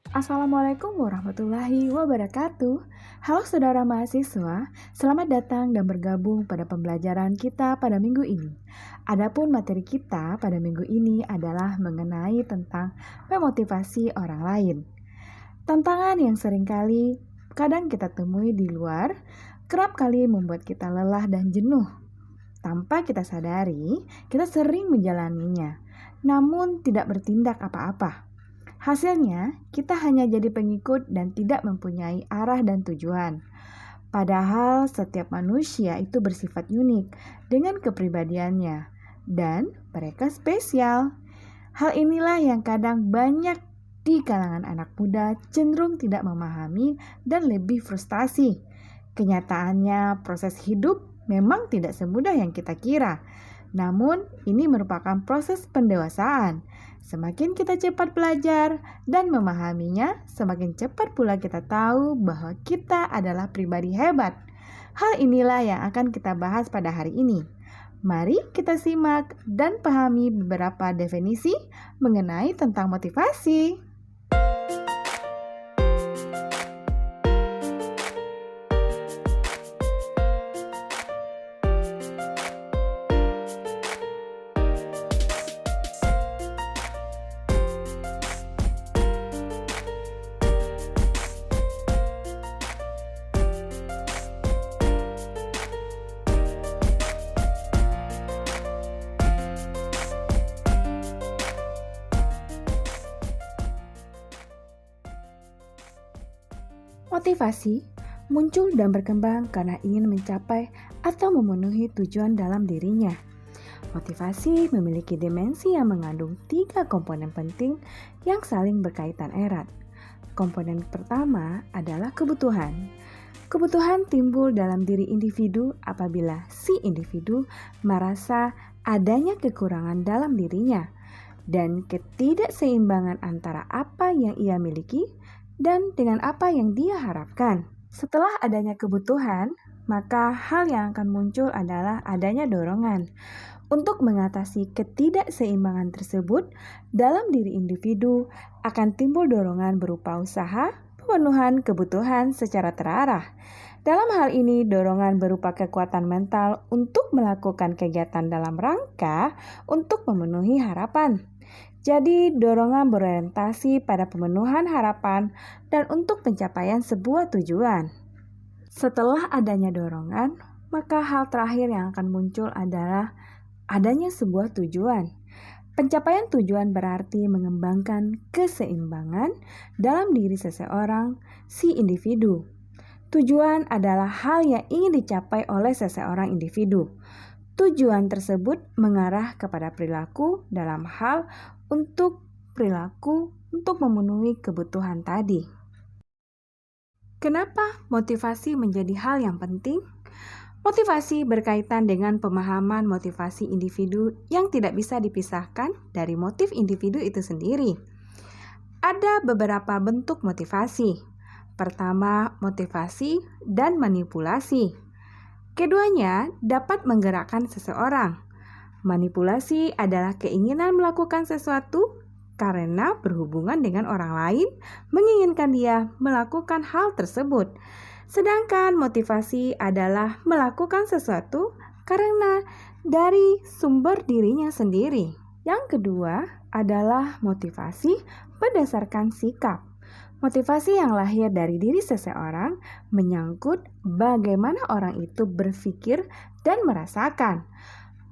Assalamualaikum warahmatullahi wabarakatuh. Halo saudara mahasiswa, selamat datang dan bergabung pada pembelajaran kita pada minggu ini. Adapun materi kita pada minggu ini adalah mengenai tentang memotivasi orang lain. Tantangan yang seringkali kadang kita temui di luar, kerap kali membuat kita lelah dan jenuh. Tanpa kita sadari, kita sering menjalaninya, namun tidak bertindak apa-apa. Hasilnya, kita hanya jadi pengikut dan tidak mempunyai arah dan tujuan. Padahal setiap manusia itu bersifat unik dengan kepribadiannya dan mereka spesial. Hal inilah yang kadang banyak di kalangan anak muda cenderung tidak memahami dan lebih frustasi. Kenyataannya, proses hidup memang tidak semudah yang kita kira. Namun, ini merupakan proses pendewasaan. Semakin kita cepat belajar dan memahaminya, semakin cepat pula kita tahu bahwa kita adalah pribadi hebat. Hal inilah yang akan kita bahas pada hari ini. Mari kita simak dan pahami beberapa definisi mengenai tentang motivasi. Motivasi muncul dan berkembang karena ingin mencapai atau memenuhi tujuan dalam dirinya. Motivasi memiliki dimensi yang mengandung 3 komponen penting yang saling berkaitan erat. Komponen pertama adalah kebutuhan. Kebutuhan timbul dalam diri individu apabila si individu merasa adanya kekurangan dalam dirinya dan ketidakseimbangan antara apa yang ia miliki dan dengan apa yang dia harapkan. Setelah adanya kebutuhan, maka hal yang akan muncul adalah adanya dorongan. Untuk mengatasi ketidakseimbangan tersebut, dalam diri individu akan timbul dorongan berupa usaha, pemenuhan kebutuhan secara terarah. Dalam hal ini, dorongan berupa kekuatan mental untuk melakukan kegiatan dalam rangka untuk memenuhi harapan. Jadi, dorongan berorientasi pada pemenuhan harapan dan untuk pencapaian sebuah tujuan. Setelah adanya dorongan, maka hal terakhir yang akan muncul adalah adanya sebuah tujuan. Pencapaian tujuan berarti mengembangkan keseimbangan dalam diri seseorang, si individu. Tujuan adalah hal yang ingin dicapai oleh seseorang individu. Tujuan tersebut mengarah kepada perilaku dalam hal untuk memenuhi kebutuhan tadi. Kenapa motivasi menjadi hal yang penting? Motivasi berkaitan dengan pemahaman motivasi individu yang tidak bisa dipisahkan dari motif individu itu sendiri. Ada beberapa bentuk motivasi. Pertama, motivasi dan manipulasi. Keduanya dapat menggerakkan seseorang. Manipulasi adalah keinginan melakukan sesuatu karena berhubungan dengan orang lain, menginginkan dia melakukan hal tersebut. Sedangkan motivasi adalah melakukan sesuatu karena dari sumber dirinya sendiri. Yang kedua adalah motivasi berdasarkan sikap. Motivasi yang lahir dari diri seseorang menyangkut bagaimana orang itu berpikir dan merasakan.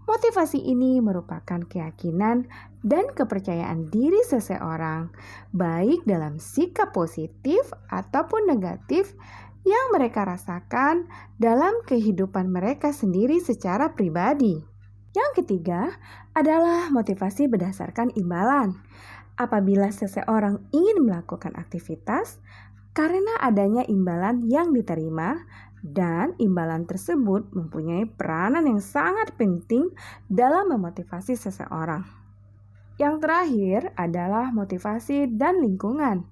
Motivasi ini merupakan keyakinan dan kepercayaan diri seseorang, baik dalam sikap positif ataupun negatif yang mereka rasakan dalam kehidupan mereka sendiri secara pribadi. Yang ketiga adalah motivasi berdasarkan imbalan. Apabila seseorang ingin melakukan aktivitas karena adanya imbalan yang diterima dan imbalan tersebut mempunyai peranan yang sangat penting dalam memotivasi seseorang. Yang terakhir adalah motivasi dan lingkungan.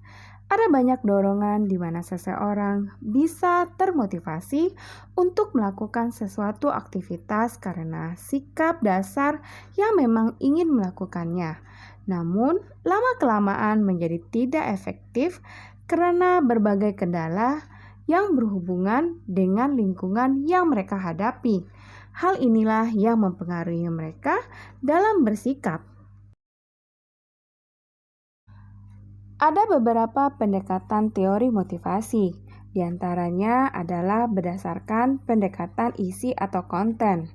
Ada banyak dorongan di mana seseorang bisa termotivasi untuk melakukan sesuatu aktivitas karena sikap dasar yang memang ingin melakukannya. Namun, lama-kelamaan menjadi tidak efektif karena berbagai kendala yang berhubungan dengan lingkungan yang mereka hadapi. Hal inilah yang mempengaruhi mereka dalam bersikap. Ada beberapa pendekatan teori motivasi. Di antaranya adalah berdasarkan pendekatan isi atau konten.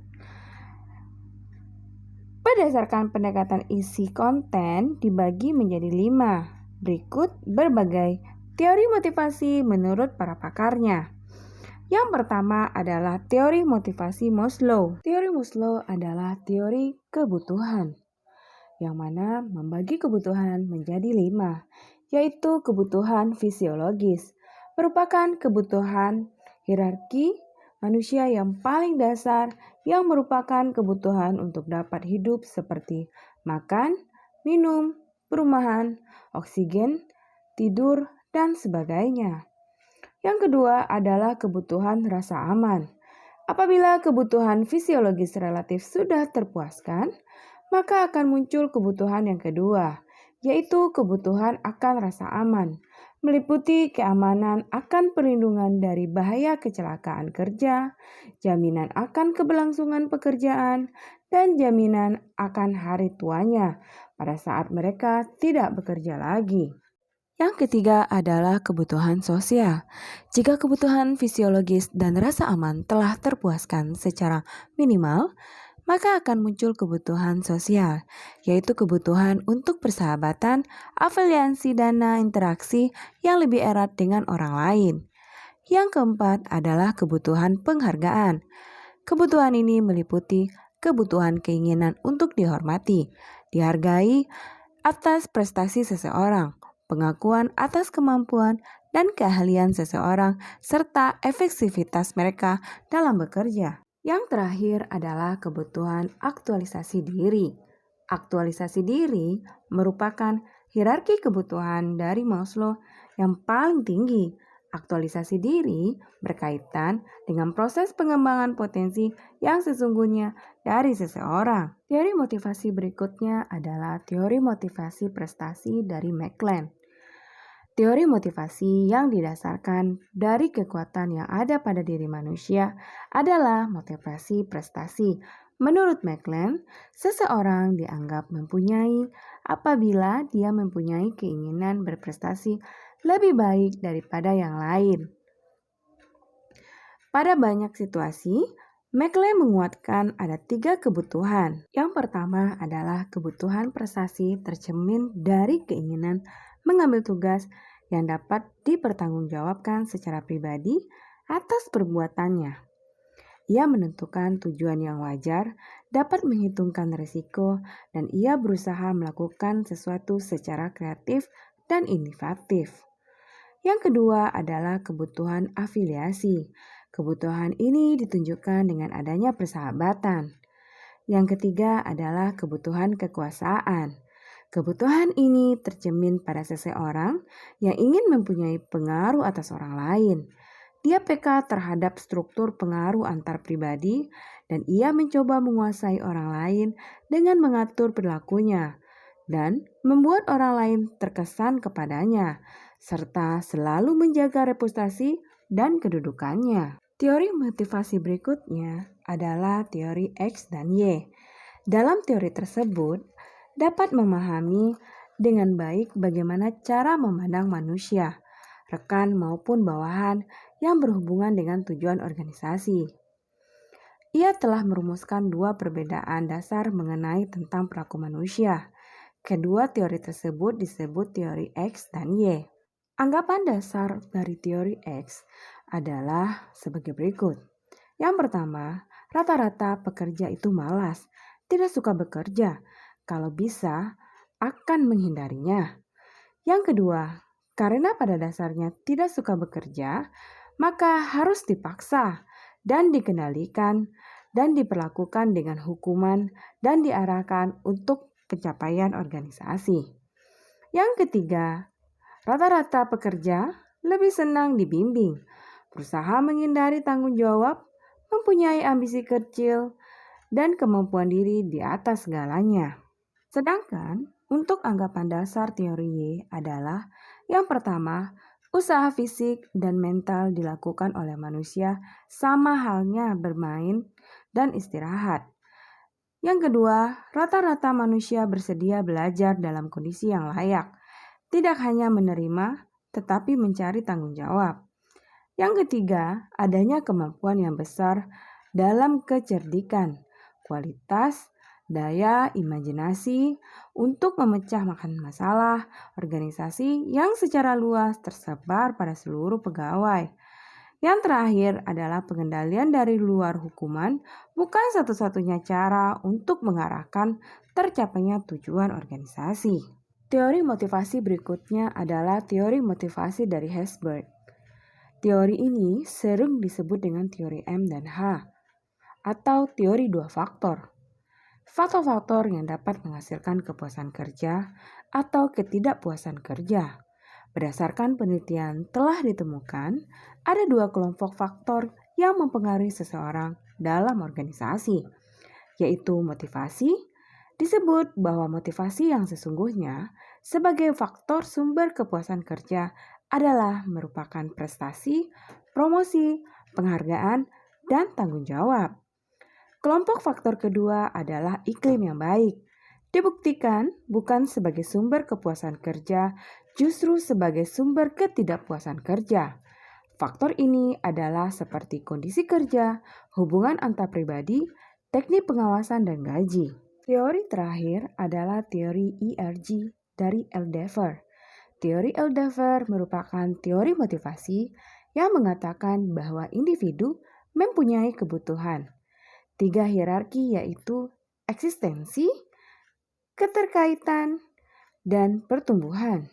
Berdasarkan pendekatan isi konten dibagi menjadi 5. Berikut berbagai teori motivasi menurut para pakarnya. Yang pertama adalah teori motivasi Maslow. Teori Maslow adalah teori kebutuhan, yang mana membagi kebutuhan menjadi 5, yaitu kebutuhan fisiologis, merupakan kebutuhan hierarki manusia yang paling dasar yang merupakan kebutuhan untuk dapat hidup seperti makan, minum, perumahan, oksigen, tidur, dan sebagainya. Yang kedua adalah kebutuhan rasa aman. Apabila kebutuhan fisiologis relatif sudah terpuaskan, maka akan muncul kebutuhan yang kedua, yaitu kebutuhan akan rasa aman, meliputi keamanan akan perlindungan dari bahaya kecelakaan kerja, jaminan akan keberlangsungan pekerjaan, dan jaminan akan hari tuanya pada saat mereka tidak bekerja lagi. Yang ketiga adalah kebutuhan sosial. Jika kebutuhan fisiologis dan rasa aman telah terpuaskan secara minimal, maka akan muncul kebutuhan sosial, yaitu kebutuhan untuk persahabatan, afiliasi, dana interaksi yang lebih erat dengan orang lain. Yang keempat adalah kebutuhan penghargaan. Kebutuhan ini meliputi kebutuhan keinginan untuk dihormati, dihargai atas prestasi seseorang, pengakuan atas kemampuan dan keahlian seseorang, serta efektivitas mereka dalam bekerja. Yang terakhir adalah kebutuhan aktualisasi diri. Aktualisasi diri merupakan hierarki kebutuhan dari Maslow yang paling tinggi. Aktualisasi diri berkaitan dengan proses pengembangan potensi yang sesungguhnya dari seseorang. Teori motivasi berikutnya adalah teori motivasi prestasi dari McLean. Teori motivasi yang didasarkan dari kekuatan yang ada pada diri manusia adalah motivasi prestasi. Menurut McLean, seseorang dianggap mempunyai apabila dia mempunyai keinginan berprestasi lebih baik daripada yang lain. Pada banyak situasi, McLean menguatkan ada 3 kebutuhan. Yang pertama adalah kebutuhan prestasi tercermin dari keinginan mengambil tugas yang dapat dipertanggungjawabkan secara pribadi atas perbuatannya. Ia menentukan tujuan yang wajar, dapat menghitungkan risiko, dan ia berusaha melakukan sesuatu secara kreatif dan inovatif. Yang kedua adalah kebutuhan afiliasi. Kebutuhan ini ditunjukkan dengan adanya persahabatan. Yang ketiga adalah kebutuhan kekuasaan. Kebutuhan ini tercermin pada seseorang yang ingin mempunyai pengaruh atas orang lain. Dia peka terhadap struktur pengaruh antar pribadi dan ia mencoba menguasai orang lain dengan mengatur perilakunya dan membuat orang lain terkesan kepadanya, serta selalu menjaga reputasi dan kedudukannya. Teori motivasi berikutnya adalah teori X dan Y. Dalam teori tersebut, dapat memahami dengan baik bagaimana cara memandang manusia, rekan maupun bawahan yang berhubungan dengan tujuan organisasi. Ia telah merumuskan 2 perbedaan dasar mengenai tentang perilaku manusia. Kedua teori tersebut disebut teori X dan Y. Anggapan dasar dari teori X adalah sebagai berikut. Yang pertama, rata-rata pekerja itu malas, tidak suka bekerja. Kalau bisa, akan menghindarinya. Yang kedua, karena pada dasarnya tidak suka bekerja, maka harus dipaksa dan dikendalikan dan diperlakukan dengan hukuman dan diarahkan untuk pencapaian organisasi. Yang ketiga, Rata-rata pekerja lebih senang dibimbing, berusaha menghindari tanggung jawab, mempunyai ambisi kecil, dan kemampuan diri di atas segalanya. Sedangkan untuk anggapan dasar teori Y adalah yang pertama, usaha fisik dan mental dilakukan oleh manusia sama halnya bermain dan istirahat. Yang kedua, rata-rata manusia bersedia belajar dalam kondisi yang layak, tidak hanya menerima tetapi mencari tanggung jawab. Yang ketiga, adanya kemampuan yang besar dalam kecerdikan, kualitas, daya imajinasi untuk memecahkan masalah organisasi yang secara luas tersebar pada seluruh pegawai. Yang terakhir adalah pengendalian dari luar hukuman bukan satu-satunya cara untuk mengarahkan tercapainya tujuan organisasi. Teori motivasi berikutnya adalah teori motivasi dari Herzberg. Teori ini sering disebut dengan teori M dan H atau teori dua faktor. Faktor-faktor yang dapat menghasilkan kepuasan kerja atau ketidakpuasan kerja. Berdasarkan penelitian telah ditemukan ada dua kelompok faktor yang mempengaruhi seseorang dalam organisasi, yaitu motivasi. Disebut bahwa motivasi yang sesungguhnya sebagai faktor sumber kepuasan kerja adalah merupakan prestasi, promosi, penghargaan, dan tanggung jawab. Kelompok faktor kedua adalah iklim yang baik. Dibuktikan bukan sebagai sumber kepuasan kerja, justru sebagai sumber ketidakpuasan kerja. Faktor ini adalah seperti kondisi kerja, hubungan antar pribadi, teknik pengawasan, dan gaji. Teori terakhir adalah teori ERG dari Eldever. Teori Eldever merupakan teori motivasi yang mengatakan bahwa individu mempunyai kebutuhan. 3 hierarki yaitu eksistensi, keterkaitan, dan pertumbuhan.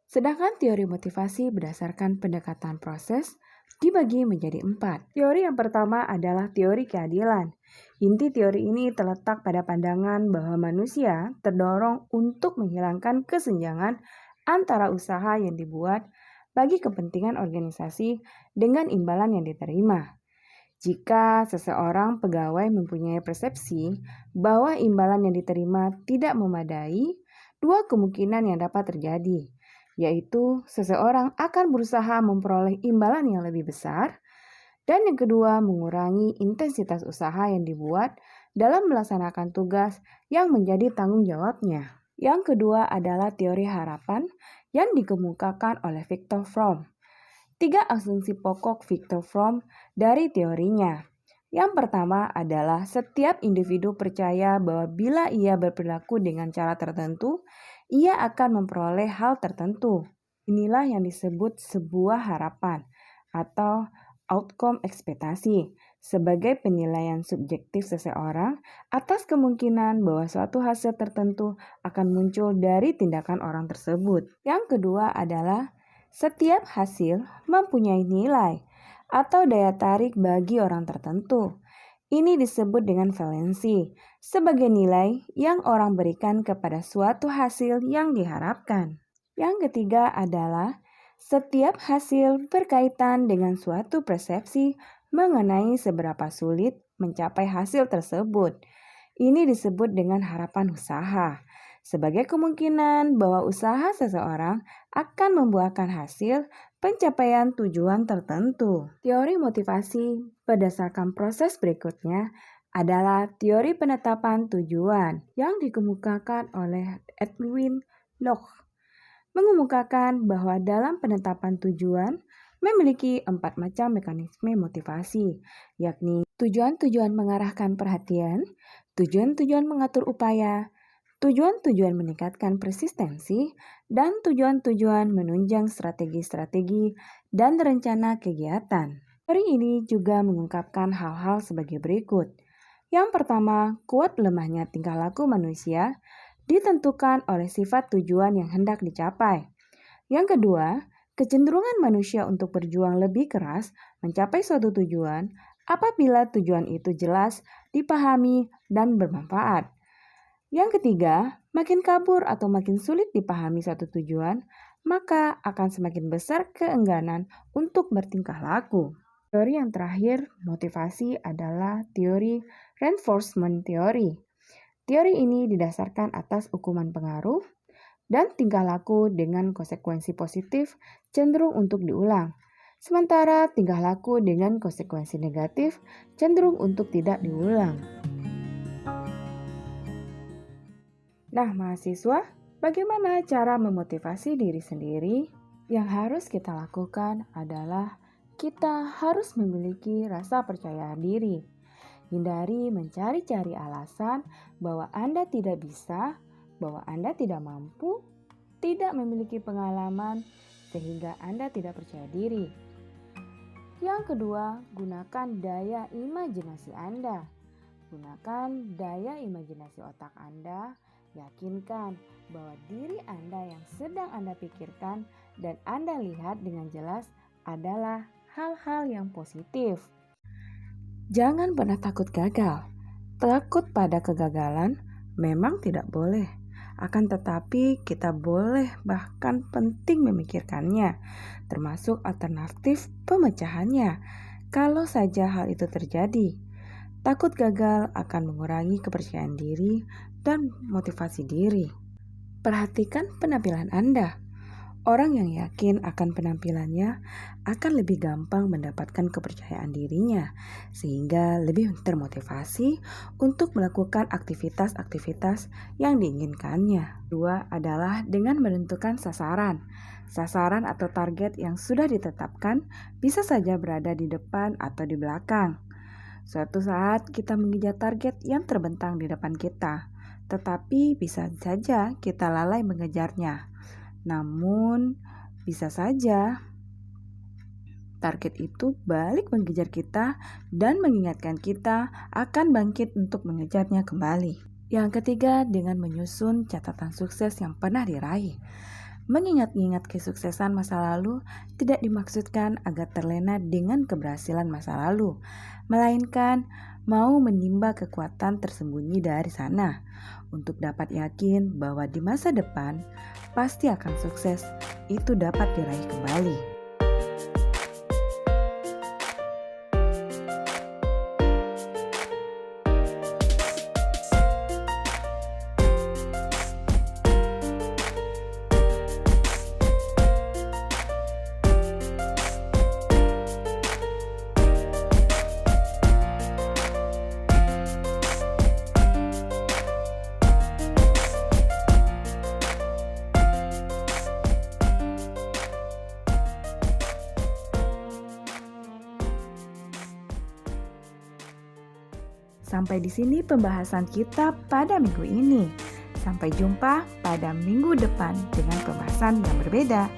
Sedangkan teori motivasi berdasarkan pendekatan proses dibagi menjadi 4. Teori yang pertama adalah teori keadilan. Inti teori ini terletak pada pandangan bahwa manusia terdorong untuk menghilangkan kesenjangan antara usaha yang dibuat bagi kepentingan organisasi dengan imbalan yang diterima. Jika seseorang pegawai mempunyai persepsi bahwa imbalan yang diterima tidak memadai, dua kemungkinan yang dapat terjadi, yaitu seseorang akan berusaha memperoleh imbalan yang lebih besar, dan yang kedua mengurangi intensitas usaha yang dibuat dalam melaksanakan tugas yang menjadi tanggung jawabnya. Yang kedua adalah teori harapan yang dikemukakan oleh Viktor Fromm. 3 asumsi pokok Viktor Fromm dari teorinya. Yang pertama adalah setiap individu percaya bahwa bila ia berperilaku dengan cara tertentu, ia akan memperoleh hal tertentu. Inilah yang disebut sebuah harapan atau outcome ekspektasi sebagai penilaian subjektif seseorang atas kemungkinan bahwa suatu hasil tertentu akan muncul dari tindakan orang tersebut. Yang kedua adalah setiap hasil mempunyai nilai atau daya tarik bagi orang tertentu. Ini disebut dengan valensi, sebagai nilai yang orang berikan kepada suatu hasil yang diharapkan. Yang ketiga adalah setiap hasil berkaitan dengan suatu persepsi mengenai seberapa sulit mencapai hasil tersebut. Ini disebut dengan harapan usaha, sebagai kemungkinan bahwa usaha seseorang akan membuahkan hasil pencapaian tujuan tertentu. Teori motivasi berdasarkan proses berikutnya adalah teori penetapan tujuan yang dikemukakan oleh Edwin Locke. Mengemukakan bahwa dalam penetapan tujuan memiliki 4 macam mekanisme motivasi, yakni tujuan-tujuan mengarahkan perhatian, tujuan-tujuan mengatur upaya, tujuan-tujuan meningkatkan persistensi, dan tujuan-tujuan menunjang strategi-strategi dan rencana kegiatan. Teori ini juga mengungkapkan hal-hal sebagai berikut. Yang pertama, kuat lemahnya tingkah laku manusia ditentukan oleh sifat tujuan yang hendak dicapai. Yang kedua, kecenderungan manusia untuk berjuang lebih keras mencapai suatu tujuan apabila tujuan itu jelas, dipahami, dan bermanfaat. Yang ketiga, makin kabur atau makin sulit dipahami satu tujuan, maka akan semakin besar keengganan untuk bertingkah laku. Teori yang terakhir, motivasi adalah teori reinforcement theory. Teori ini didasarkan atas ukuman pengaruh dan tingkah laku dengan konsekuensi positif cenderung untuk diulang. Sementara tingkah laku dengan konsekuensi negatif cenderung untuk tidak diulang. Nah, mahasiswa, bagaimana cara memotivasi diri sendiri? Yang harus kita lakukan adalah kita harus memiliki rasa percaya diri. Hindari mencari-cari alasan bahwa Anda tidak bisa, bahwa Anda tidak mampu, tidak memiliki pengalaman, sehingga Anda tidak percaya diri. Yang kedua, gunakan daya imajinasi Anda. Gunakan daya imajinasi otak Anda. Yakinkan bahwa diri Anda yang sedang Anda pikirkan dan Anda lihat dengan jelas adalah hal-hal yang positif. Jangan pernah takut gagal. Takut pada kegagalan memang tidak boleh. Akan tetapi kita boleh bahkan penting memikirkannya, termasuk alternatif pemecahannya. Kalau saja hal itu terjadi, takut gagal akan mengurangi kepercayaan diri dan motivasi diri. Perhatikan penampilan Anda. Orang yang yakin akan penampilannya akan lebih gampang mendapatkan kepercayaan dirinya, sehingga lebih termotivasi untuk melakukan aktivitas-aktivitas yang diinginkannya. Dua adalah dengan menentukan sasaran. Sasaran atau target yang sudah ditetapkan bisa saja berada di depan atau di belakang. Suatu saat kita mengejar target yang terbentang di depan kita, tetapi bisa saja kita lalai mengejarnya. Namun, bisa saja target itu balik mengejar kita dan mengingatkan kita akan bangkit untuk mengejarnya kembali. Yang ketiga, dengan menyusun catatan sukses yang pernah diraih. Mengingat-ingat kesuksesan masa lalu tidak dimaksudkan agar terlena dengan keberhasilan masa lalu, melainkan mau menimba kekuatan tersembunyi dari sana untuk dapat yakin bahwa di masa depan pasti akan sukses itu dapat diraih kembali. Sampai di sini pembahasan kita pada minggu ini. Sampai jumpa pada minggu depan dengan pembahasan yang berbeda.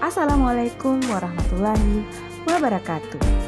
Assalamualaikum warahmatullahi wabarakatuh.